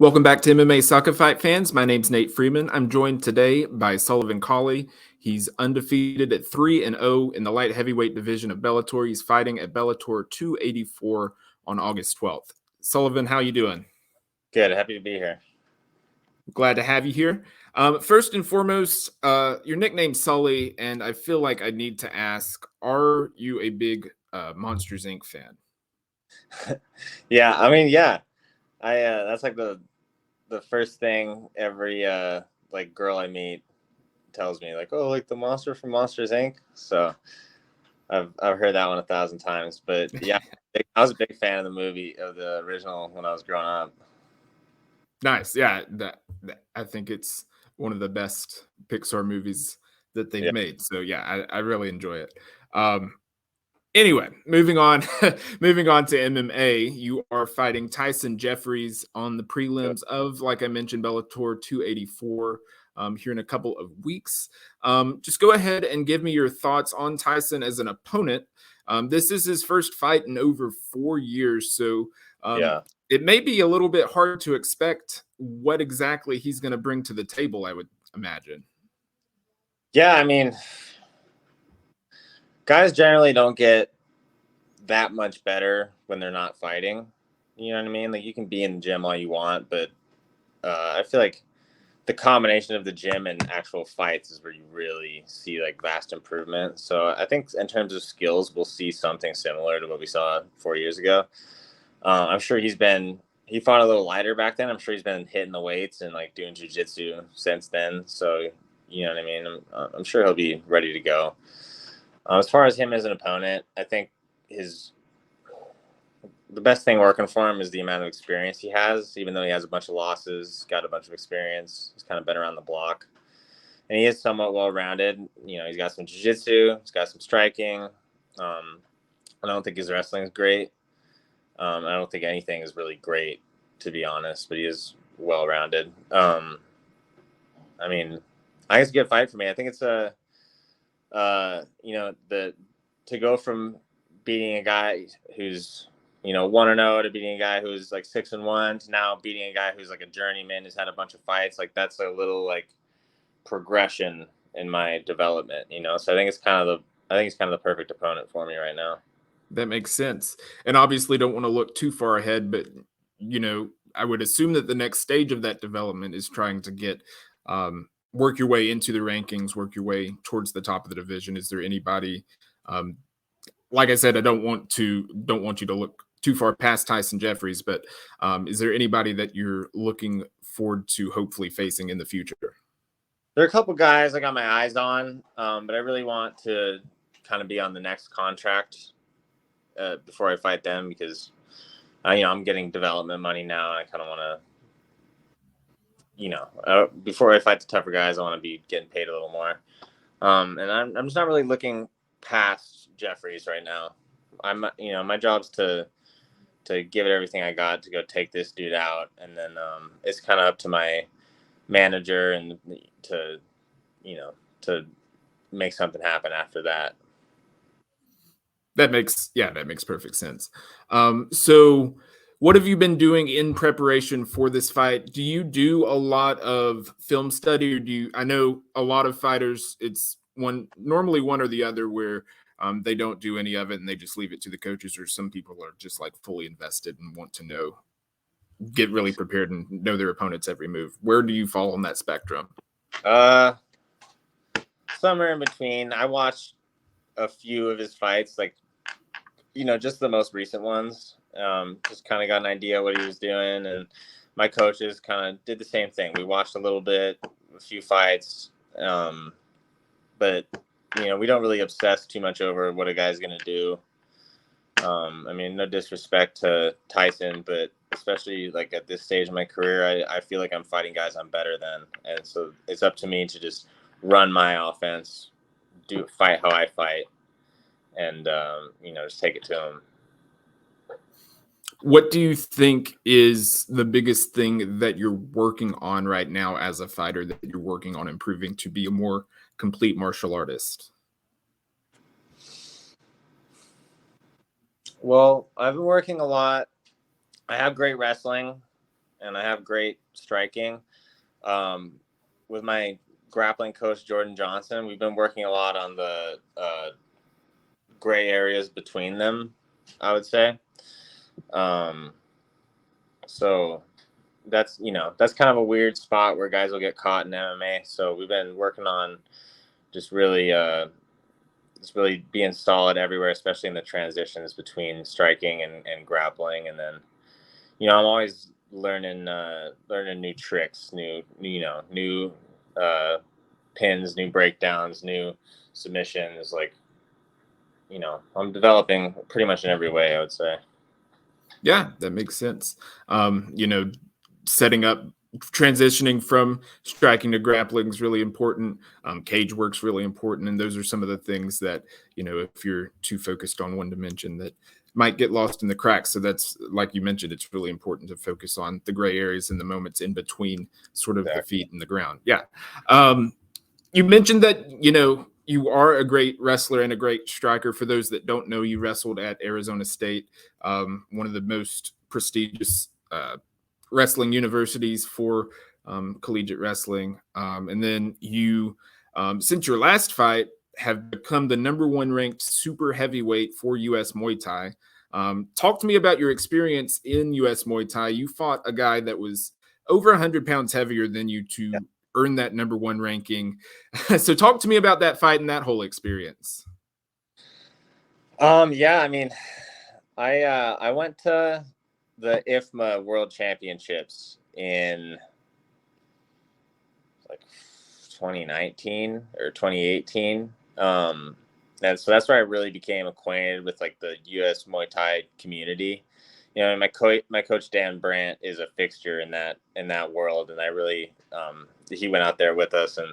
Welcome back to MMA Sucka Fight fans. My name's Nate Freeman. I'm joined today by Sullivan Cauley. He's undefeated at 3-0 in the light heavyweight division of Bellator. He's fighting at Bellator 284 on August 12th. Sullivan, how you doing? Good. Happy to be here. Glad to have you here. First and foremost, your nickname's Sully, and I feel like I need to ask, are you a big Monsters, Inc. fan? Yeah. I that's like the first thing every like girl I meet tells me, like, oh, like the monster from Monsters Inc. So I've heard that one 1,000 times. But yeah, I was a big fan of the movie, of the original, when I was growing up. Nice. Yeah, I think it's one of the best Pixar movies that they've made. So yeah, I really enjoy it. Anyway, moving on, moving on to MMA. You are fighting Tyson Jeffries on the prelims of, like I mentioned, Bellator 284 here in a couple of weeks. Just go ahead and give me your thoughts on Tyson as an opponent. This is his first fight in over 4 years, so it may be a little bit hard to expect what exactly he's going to bring to the table, I would imagine. Yeah, I mean, guys generally don't get that much better when they're not fighting. You know what I mean? Like, you can be in the gym all you want, but I feel like the combination of the gym and actual fights is where you really see like vast improvement. So I think in terms of skills, we'll see something similar to what we saw 4 years ago. I'm sure he fought a little lighter back then. I'm sure he's been hitting the weights and like doing jiu-jitsu since then. So, you know what I mean? I'm sure he'll be ready to go. As far as him as an opponent, I think the best thing working for him is the amount of experience he has. Even though he has a bunch of losses, got a bunch of experience, he's kind of been around the block, and he is somewhat well-rounded. You know, he's got some jiu-jitsu, he's got some striking. I don't think his wrestling is great. I don't think anything is really great, to be honest, but he is well-rounded. I mean, I guess it's a good fight for me. I think it's to go from beating a guy who's 1-0 to beating a guy who's like 6-1 to now beating a guy who's like a journeyman who's had a bunch of fights. Like, that's a little like progression in my development, So I think it's kind of the perfect opponent for me right now. That makes sense. And obviously don't want to look too far ahead, but I would assume that the next stage of that development is trying to get work your way into the rankings, work your way towards the top of the division. Is there anybody like I said, I don't want you to look too far past Tyson Jeffries, but is there anybody that you're looking forward to hopefully facing in the future? There are a couple guys I got my eyes on, but I really want to kind of be on the next contract before I fight them, because I'm getting development money now, and I kind of want to, before I fight the tougher guys, I want to be getting paid a little more. And I'm just not really looking past Jeffries right now. My job's to give it everything I got to go take this dude out, and then it's kind of up to my manager and to make something happen after that. That makes perfect sense. So what have you been doing in preparation for this fight? Do you do a lot of film study, or I know a lot of fighters, it's normally one or the other, where they don't do any of it and they just leave it to the coaches, or some people are just like fully invested and want to get really prepared and know their opponent's every move. Where do you fall on that spectrum? Somewhere in between. I watched a few of his fights, like, just the most recent ones. Just kind of got an idea what he was doing, and my coaches kind of did the same thing. We watched a little bit, a few fights, but we don't really obsess too much over what a guy's going to do. I mean, no disrespect to Tyson, but especially like at this stage of my career, I feel like I'm fighting guys I'm better than, and so it's up to me to just run my offense, fight how I fight, and just take it to him. What do you think is the biggest thing that you're working on right now as a fighter, that you're working on improving to be a more complete martial artist? Well, I've been working a lot. I have great wrestling, and I have great striking. With my grappling coach, Jordan Johnson, we've been working a lot on the gray areas between them, I would say. So that's kind of a weird spot where guys will get caught in MMA. So we've been working on just really being solid everywhere, especially in the transitions between striking and grappling. And then, I'm always learning new tricks, new pins, new breakdowns, new submissions. Like, I'm developing pretty much in every way, I would say. Yeah, that makes sense. Setting up, transitioning from striking to grappling is really important. Cage work's really important, and those are some of the things that, if you're too focused on one dimension, that might get lost in the cracks. So that's, like you mentioned, it's really important to focus on the gray areas and the moments in between sort of the feet and the ground. Yeah. You mentioned that, you are a great wrestler and a great striker. For those that don't know, you wrestled at Arizona State, one of the most prestigious wrestling universities for collegiate wrestling. And then you, since your last fight, have become the #1 ranked super heavyweight for US Muay Thai. Talk to me about your experience in US Muay Thai. You fought a guy that was over 100 pounds heavier than you to earn that #1 ranking. So talk to me about that fight and that whole experience. Yeah, I mean, I went to the IFMA World Championships in like 2019 or 2018. And so that's where I really became acquainted with like the US Muay Thai community. And my coach Dan Brandt is a fixture in that world, and I really he went out there with us, and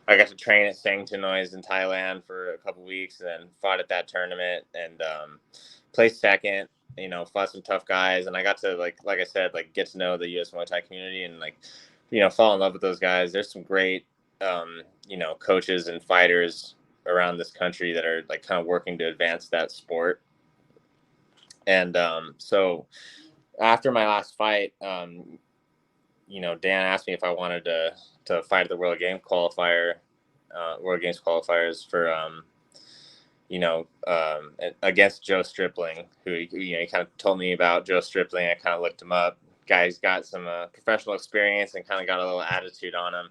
I got to train at Sang Chinoy's in Thailand for a couple weeks, and then fought at that tournament and placed second. Fought some tough guys, and I got to like I said, like get to know the US Muay Thai community and like fall in love with those guys. There's some great coaches and fighters around this country that are like kind of working to advance that sport. And so after my last fight, Dan asked me if I wanted to fight at the World Games qualifiers for against Joe Stripling, who he kind of told me about Joe Stripling. I kind of looked him up. Guy's got some professional experience and kind of got a little attitude on him.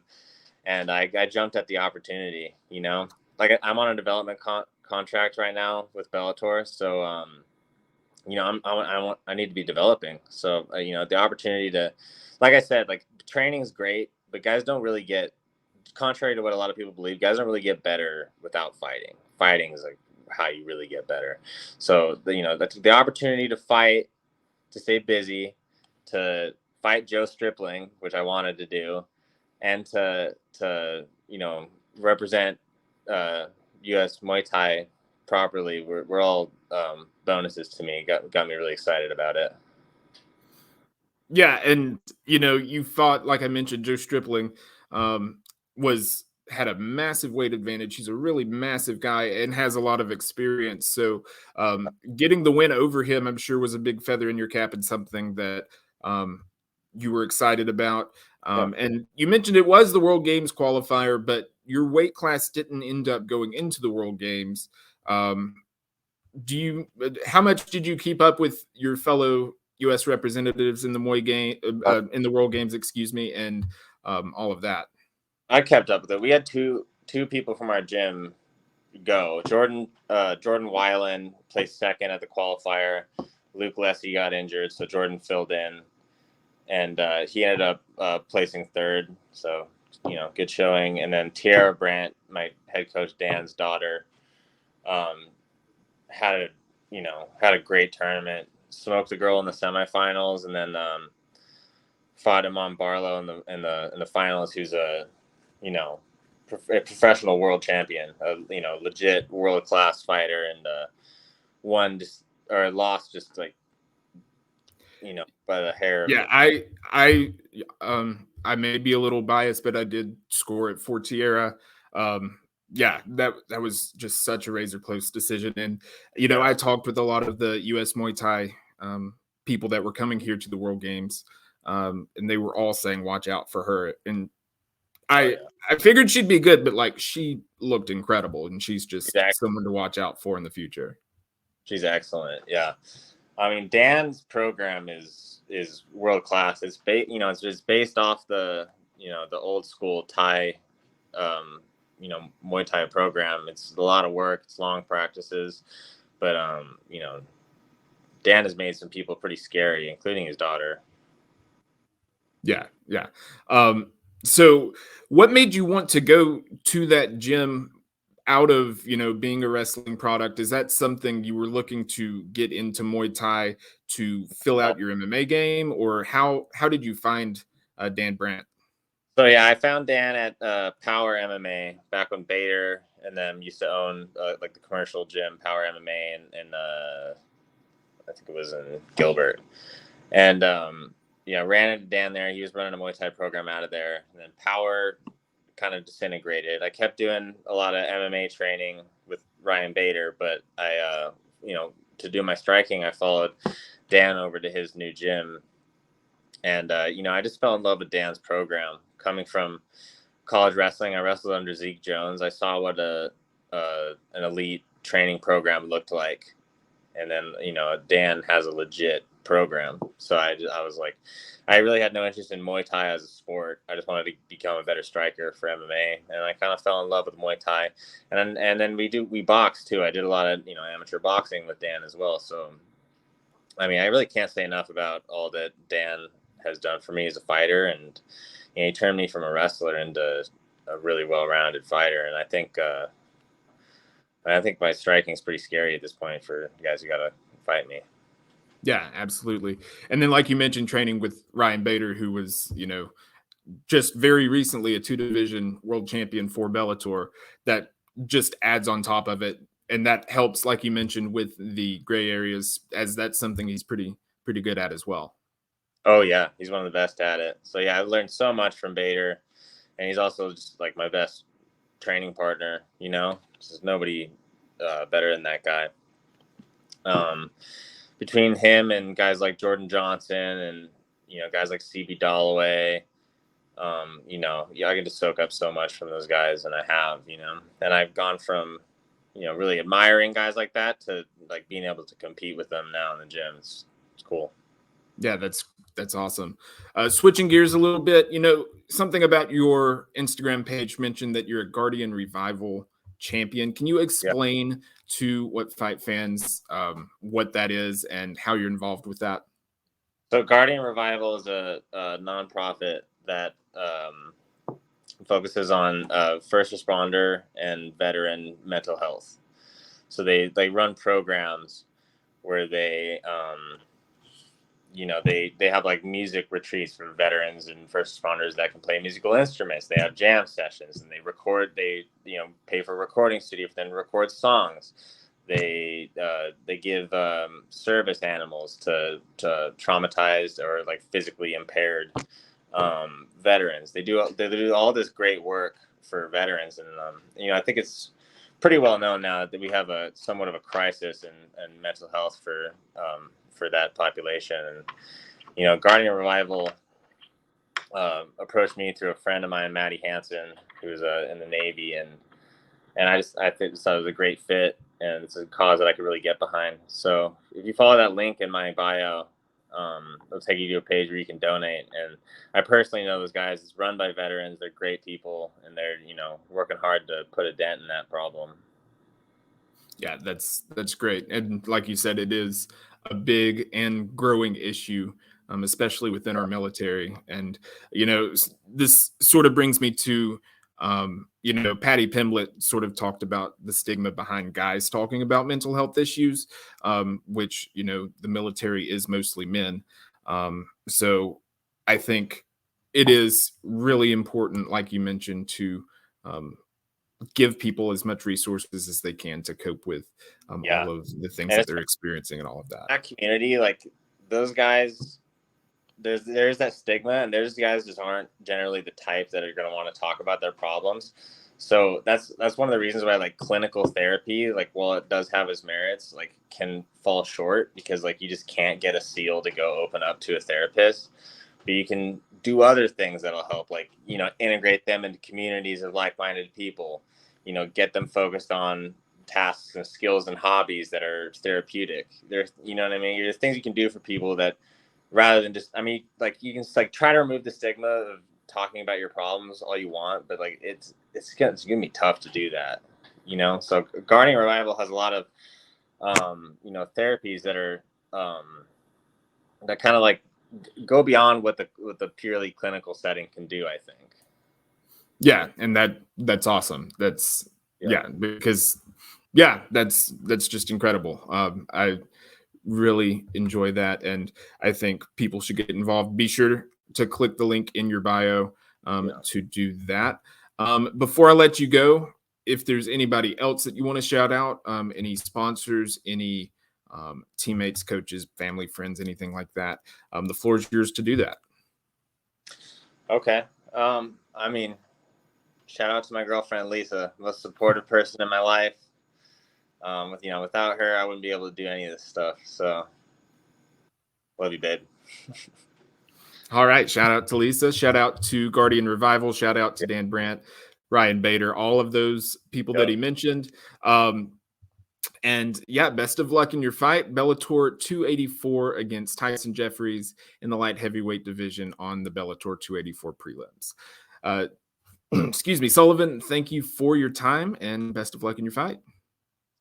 And I jumped at the opportunity, like I'm on a development contract right now with Bellator. So, I need to be developing. So, the opportunity to, like I said, like training is great, but guys don't really get, contrary to what a lot of people believe, guys don't really get better without fighting. Fighting is like how you really get better. So, that's the opportunity to fight, to stay busy, to fight Joe Stripling, which I wanted to do, and to represent US Muay Thai properly. We're all bonuses to me. Got me really excited about it. Yeah, and you fought, like I mentioned, Joe Stripling had a massive weight advantage. He's a really massive guy and has a lot of experience. So getting the win over him, I'm sure, was a big feather in your cap and something that you were excited about. And you mentioned it was the World Games qualifier, but your weight class didn't end up going into the World Games. How much did you keep up with your fellow U.S. representatives in the in the World Games, and all of that? I kept up with it. We had two people from our gym go. Jordan Weiland placed second at the qualifier. Luke Lessie got injured, so Jordan filled in, and he ended up placing third. So good showing. And then Tiara Brandt, my head coach Dan's daughter, had a great tournament. Smoked the girl in the semifinals, and then fought Iman Barlow in the finals, who's a professional world champion, a legit world class fighter, and lost just like by the hair. Yeah, I may be a little biased, but I did score it for Tiara. Yeah, that was just such a razor close decision. And I talked with a lot of the US Muay Thai people that were coming here to the World Games. and they were all saying watch out for her. And Oh, I yeah. I figured she'd be good, but like she looked incredible, and she's She's just excellent. someone to watch out for in the future. She's excellent. Yeah. I mean, Dan's program is world class. It's it's just based off the old school Thai, um, Muay Thai program. It's a lot of work. It's long practices, but Dan has made some people pretty scary, including his daughter. Yeah, yeah. So what made you want to go to that gym out of, being a wrestling product? Is that something you were looking to get into Muay Thai to fill Uh, out your MMA game, or how did you find Dan Brandt? so yeah, I found Dan at Power MMA back when Bader and them used to own like the commercial gym Power MMA, and I think it was in Gilbert. And ran into Dan there. He was running a Muay Thai program out of there, and then Power kind of disintegrated. I kept doing a lot of MMA training with Ryan Bader, but to do my striking, I followed Dan over to his new gym, and I just fell in love with Dan's program. Coming from college wrestling, I wrestled under Zeke Jones. I saw what an elite training program looked like, and then Dan has a legit program. So I was like, I really had no interest in Muay Thai as a sport. I just wanted to become a better striker for MMA, and I kind of fell in love with Muay Thai. And then we boxed too. I did a lot of amateur boxing with Dan as well. So I mean, I really can't say enough about all that Dan has done for me as a fighter, and he turned me from a wrestler into a really well-rounded fighter. And I think my striking is pretty scary at this point for guys who got to fight me. Yeah, absolutely. And then, like you mentioned, training with Ryan Bader, who was, just very recently a 2 division world champion for Bellator, that just adds on top of it. And that helps, like you mentioned, with the gray areas, as that's something he's pretty good at as well. Oh yeah, he's one of the best at it. So yeah, I've learned so much from Bader, and he's also just like my best training partner. There's nobody better than that guy. Between him and guys like Jordan Johnson and guys like CB Dalloway, I can just soak up so much from those guys, and I have, and I've gone from really admiring guys like that to like being able to compete with them now in the gym. It's cool. Yeah, that's awesome. Switching gears a little bit, something about your Instagram page mentioned that you're a Guardian Revival champion. Can you Yeah. explain to what fight fans what that is and how you're involved with that? So Guardian Revival is a nonprofit that focuses on first responder and veteran mental health. So they run programs where they have like music retreats for veterans and first responders that can play musical instruments. They have jam sessions, and they pay for a recording studio for them to record songs. They give service animals to traumatized or like physically impaired veterans. They do all this great work for veterans, and I think it's pretty well known now that we have a somewhat of a crisis in mental health for that population. And Guardian Revival approached me through a friend of mine, Maddie Hansen, who's in the Navy, and I thought it was a great fit, and it's a cause that I could really get behind. So if you follow that link in my bio, it'll take you to a page where you can donate. And I personally know those guys. It's run by veterans. They're great people, and they're working hard to put a dent in that problem. Yeah, that's great. And like you said, it is a big and growing issue, especially within our military. And this sort of brings me to, Patty Pimblett sort of talked about the stigma behind guys talking about mental health issues, which the military is mostly men. So I think it is really important, like you mentioned, to give people as much resources as they can to cope with Yeah, all of the things and that it's they're experiencing and all of that. that community, like those guys. There's that stigma, and there's guys just aren't generally the type that are going to want to talk about their problems. So that's one of the reasons why like clinical therapy, like while it does have its merits, like can fall short because like you just can't get a SEAL to go open up to a therapist. but you can do other things that'll help, like, you know, integrate them into communities of like-minded people, you know, get them focused on tasks and skills and hobbies that are therapeutic. There's, you know what I mean? There's things you can do for people that, rather than just, I mean, like, you can like try to remove the stigma of talking about your problems all you want, but like it's gonna be tough to do that, you know. So Guardian Revival has a lot of you know, therapies that are that kind of like go beyond what the purely clinical setting can do, I think. Yeah, and that's awesome. That's yeah, because yeah, that's just incredible. I really enjoy that, and I think people should get involved. Be sure to click the link in your bio to do that. Before I let you go, if there's anybody else that you want to shout out, any sponsors, any teammates, coaches, family, friends, anything like that, the floor is yours to do that. Okay. I mean, shout out to my girlfriend Lisa, most supportive person in my life. You know, without her, I wouldn't be able to do any of this stuff. So, love you, babe. All right. Shout out to Lisa. Shout out to Guardian Revival. Shout out to Dan Brandt, Ryan Bader, all of those people that he mentioned. And yeah, best of luck in your fight. Bellator 284 against Tyson Jeffries in the light heavyweight division on the Bellator 284 prelims. Excuse me, Sullivan, thank you for your time and best of luck in your fight.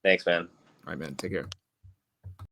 Thanks, man. All right, man. Take care.